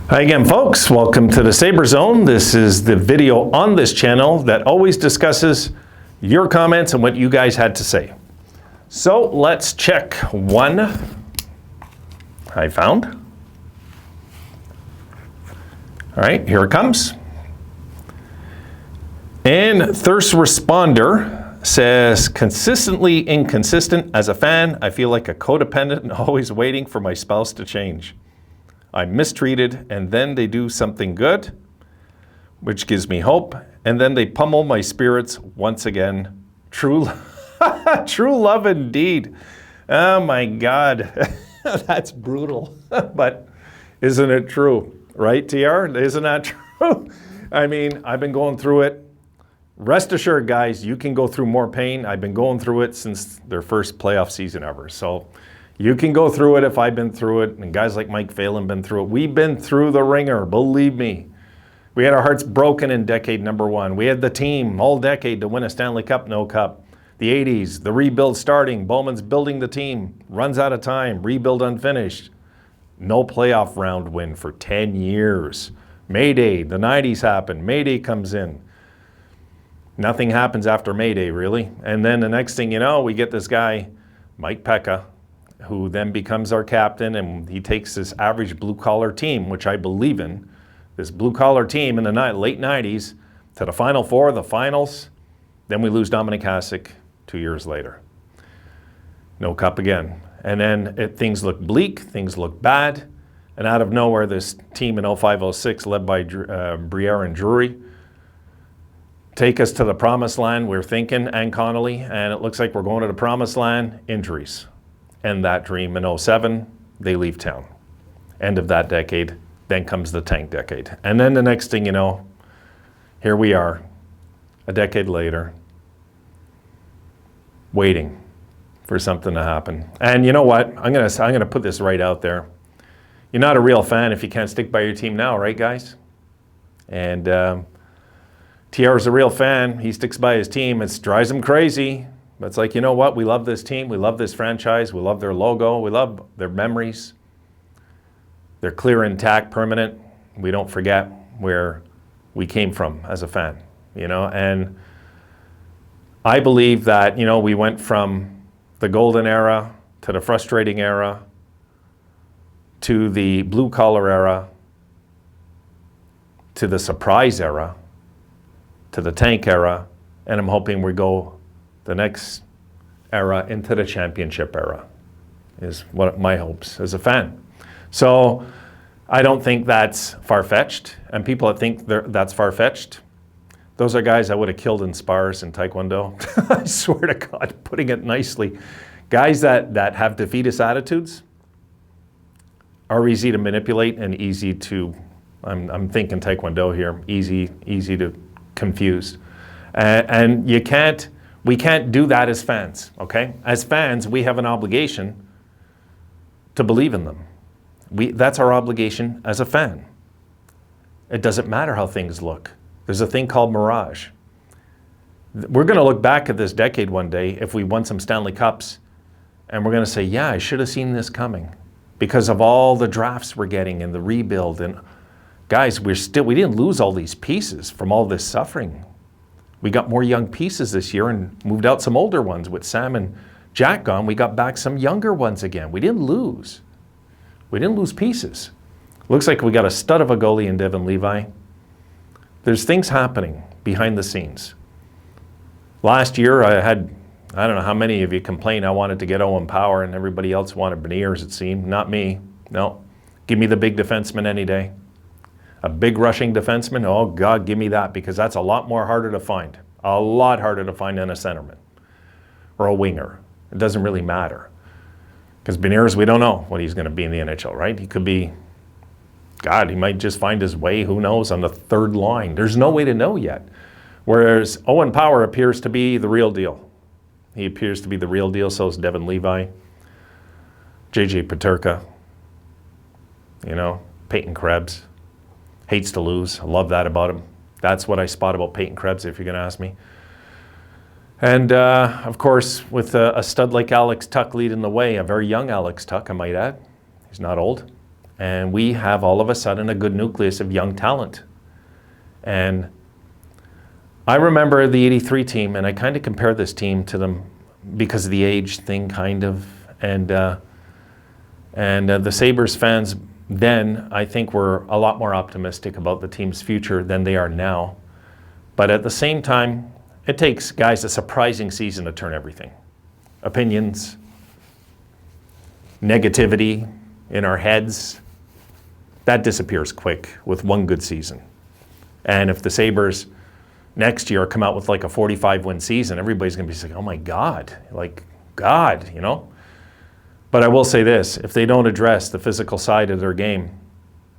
Hi again, folks. Welcome to the Sabre Zone. This is the video on this channel that always discusses your comments and what you guys had to say. So let's check one I found. All right, here it comes. And Thirst Responder says, consistently inconsistent. As a fan, I feel like a codependent and always waiting for my spouse to change. I'm mistreated, and then they do something good, which gives me hope, and then they pummel my spirits once again. True love indeed. Oh my God, that's brutal. But isn't it true, right, TR? Isn't that true? I mean, I've been going through it. Rest assured, guys, you can go through more pain. I've been going through it since their first playoff season ever. So you can go through it if I've been through it, and guys like Mike Phelan been through it. We've been through the ringer, believe me. We had our hearts broken in decade number one. We had the team all decade to win a Stanley Cup, no cup. The 80s, the rebuild starting. Bowman's building the team, runs out of time, rebuild unfinished. No playoff round win for 10 years. Mayday, the 90s happened. Mayday comes in. Nothing happens after Mayday, really. And then the next thing you know, we get this guy, Mike Pekka, who then becomes our captain, and he takes this average blue-collar team, which I believe in, this blue-collar team in the late 90s, to the Final Four, the finals. Then we lose Dominic Hasek 2 years later. No cup again. And then things look bleak, things look bad, and out of nowhere, this team in 05-06, led by Briere and Drury, take us to the promised land, we're thinking, and Connolly, and it looks like we're going to the promised land, injuries. End that dream in 07, they leave town. End of that decade, then comes the tank decade. And then the next thing you know, here we are, a decade later, waiting for something to happen. And you know what, I'm gonna put this right out there. You're not a real fan if you can't stick by your team now, right, guys? And TR is a real fan, he sticks by his team, it drives him crazy. But it's like, you know what? We love this team. We love this franchise. We love their logo. We love their memories. They're clear, intact, permanent. We don't forget where we came from as a fan, you know? And I believe that, you know, we went from the golden era to the frustrating era to the blue-collar era to the surprise era to the tank era, and I'm hoping we go the next era into the championship era is what my hopes as a fan. So I don't think that's far-fetched, and people that think that's far-fetched, those are guys I would have killed in spars in Taekwondo. I swear to God, putting it nicely. Guys that have defeatist attitudes are easy to manipulate and easy to, I'm thinking Taekwondo here, easy to confuse. And we can't do that as fans, okay? As fans, we have an obligation to believe in them. That's our obligation as a fan. It doesn't matter how things look. There's a thing called mirage. We're gonna look back at this decade one day if we won some Stanley Cups, and we're gonna say, yeah, I should have seen this coming because of all the drafts we're getting and the rebuild. And guys, we didn't lose all these pieces from all this suffering. We got more young pieces this year and moved out some older ones. With Sam and Jack gone, we got back some younger ones again. We didn't lose. We didn't lose pieces. Looks like we got a stud of a goalie in Devin Levi. There's things happening behind the scenes. Last year, I don't know how many of you complained I wanted to get Owen Power and everybody else wanted Beniers, it seemed. Not me. No. Give me the big defenseman any day. A big rushing defenseman, oh God, give me that, because that's a lot more harder to find. A lot harder to find than a centerman or a winger. It doesn't really matter. Because Beniers, we don't know what he's going to be in the NHL, right? He could be, God, he might just find his way, who knows, on the third line. There's no way to know yet. Whereas Owen Power appears to be the real deal. He appears to be the real deal, so is Devin Levi, JJ Peterka, you know, Peyton Krebs. Hates to lose. I love that about him. That's what I spot about Peyton Krebs, if you're going to ask me. And, of course, with a stud like Alex Tuch leading the way, a very young Alex Tuch, I might add. He's not old. And we have all of a sudden a good nucleus of young talent. And I remember the 83 team, and I kind of compare this team to them because of the age thing, kind of. And the Sabres fans then, I think, were a lot more optimistic about the team's future than they are now. But at the same time, it takes, guys, a surprising season to turn everything. Opinions, negativity in our heads, that disappears quick with one good season. And if the Sabres next year come out with like a 45-win season, everybody's going to be saying, oh my God, like God, you know? But I will say this, if they don't address the physical side of their game,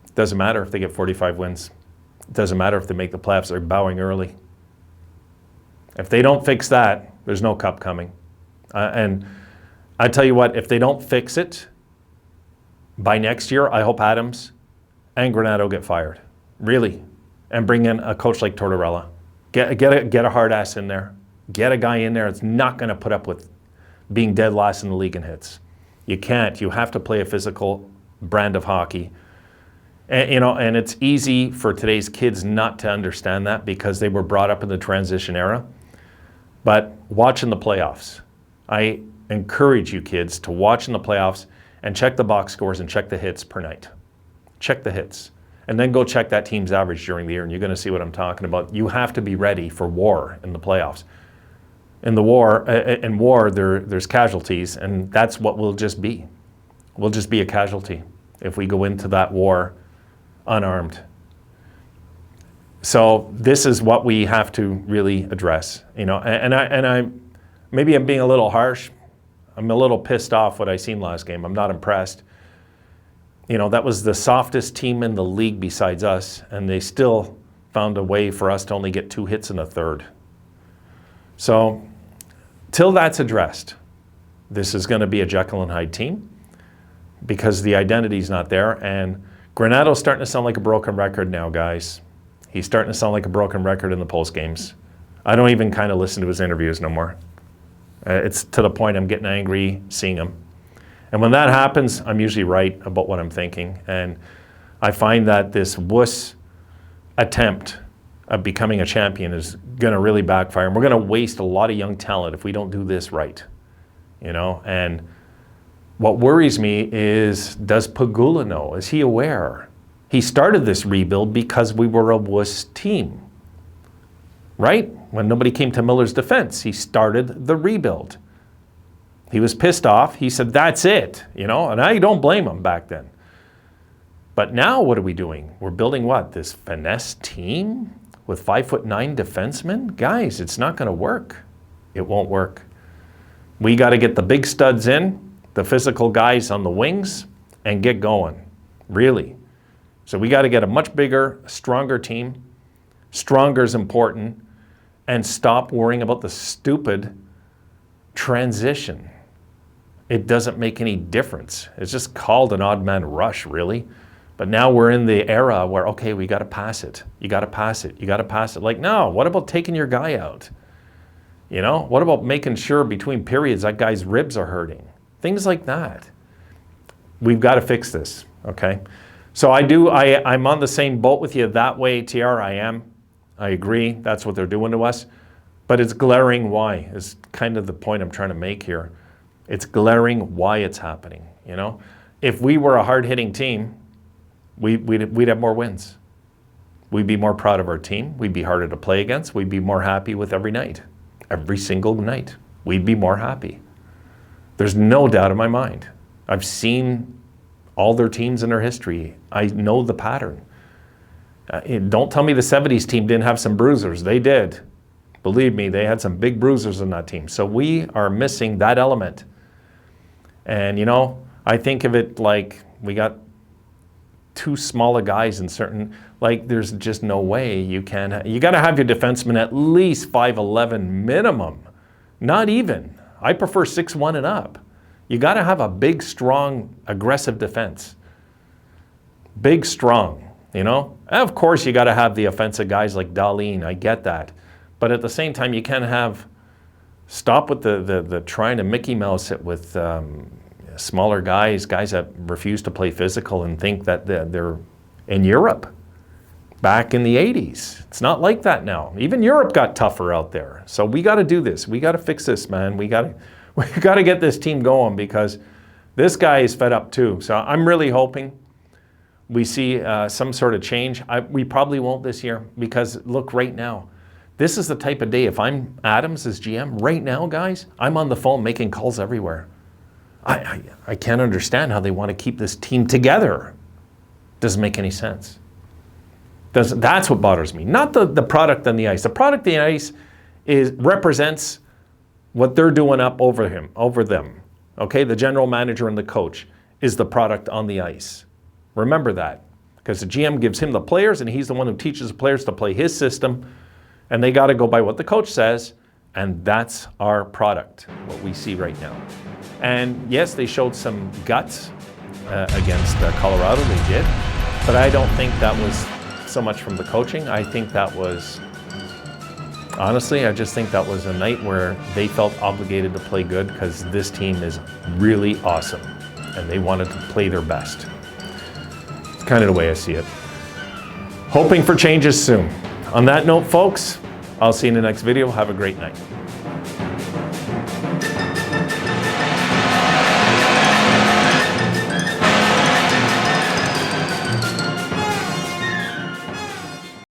it doesn't matter if they get 45 wins. It doesn't matter if they make the playoffs, they're bowing early. If they don't fix that, there's no cup coming. And I tell you what, if they don't fix it by next year, I hope Adams and Granato get fired, really, and bring in a coach like Tortorella. Get a hard ass in there. Get a guy in there that's not going to put up with being dead last in the league in hits. You can't. You have to play a physical brand of hockey. And, you know, and it's easy for today's kids not to understand that because they were brought up in the transition era. But watch in the playoffs. I encourage you kids to watch in the playoffs and check the box scores and check the hits per night. Check the hits. And then go check that team's average during the year, and you're going to see what I'm talking about. You have to be ready for war in the playoffs. In war, there's casualties, and that's what we'll just be. We'll just be a casualty if we go into that war unarmed. So this is what we have to really address, you know. And I maybe I'm being a little harsh. I'm a little pissed off what I seen last game. I'm not impressed. You know, that was the softest team in the league besides us, and they still found a way for us to only get 2 hits in the third. So, till that's addressed, this is going to be a Jekyll and Hyde team because the identity's not there, and Granato's starting to sound like a broken record now, guys. He's starting to sound like a broken record in the post games. I don't even kind of listen to his interviews no more. It's to the point I'm getting angry seeing him. And when that happens, I'm usually right about what I'm thinking. And I find that this wuss attempt of becoming a champion is going to really backfire. And we're going to waste a lot of young talent if we don't do this right. You know, and what worries me is, does Pegula know? Is he aware? He started this rebuild because we were a wuss team. Right? When nobody came to Miller's defense, he started the rebuild. He was pissed off. He said, that's it, you know, and I don't blame him back then. But now what are we doing? We're building what? This finesse team with 5'9" defensemen? Guys, it's not going to work. It won't work. We got to get the big studs in, the physical guys on the wings, and get going, really. So we got to get a much bigger, stronger team. Stronger is important, and stop worrying about the stupid transition. It doesn't make any difference. It's just called an odd man rush, really. But now we're in the era where, okay, we got to pass it. You got to pass it. You got to pass it. Like, no, what about taking your guy out? You know, what about making sure between periods that guy's ribs are hurting? Things like that. We've got to fix this, okay? So I'm on the same boat with you that way, TR, I am. I agree. That's what they're doing to us. But it's glaring why is kind of the point I'm trying to make here. It's glaring why it's happening, you know? If we were a hard-hitting team, we'd have more wins. We'd be more proud of our team. We'd be harder to play against. We'd be more happy with every night. Every single night. We'd be more happy. There's no doubt in my mind. I've seen all their teams in their history. I know the pattern. Don't tell me the 70s team didn't have some bruisers. They did. Believe me, they had some big bruisers in that team. So we are missing that element. And, you know, I think of it like we got too small of guys in certain, like there's just no way you can. You got to have your defenseman at least 5'11" minimum. Not even. I prefer 6'1" and up. You got to have a big, strong, aggressive defense. Big, strong, you know? And of course, you got to have the offensive guys like Dahlin. I get that. But at the same time, you can't stop with the trying to Mickey Mouse it with smaller guys that refuse to play physical and think that they're in Europe back in the 80s. It's not like that now. Even Europe got tougher out there. So we got to do this. We got to fix this, man. We got to get this team going because this guy is fed up too. So I'm really hoping we see some sort of change. We probably won't this year because look, right now, this is the type of day, if I'm Adams as GM, right now, guys, I'm on the phone making calls everywhere. I can't understand how they want to keep this team together. Doesn't make any sense. That's what bothers me. Not the product on the ice. The product on the ice represents what they're doing up over them. Okay, the general manager and the coach is the product on the ice. Remember that, because the GM gives him the players, and he's the one who teaches the players to play his system, and they got to go by what the coach says, and that's our product, what we see right now. And yes, they showed some guts against Colorado, they did, but I don't think that was so much from the coaching. I think that was, honestly, I just think that was a night where they felt obligated to play good because this team is really awesome and they wanted to play their best. It's kind of the way I see it. Hoping for changes soon. On that note, folks, I'll see you in the next video. Have a great night.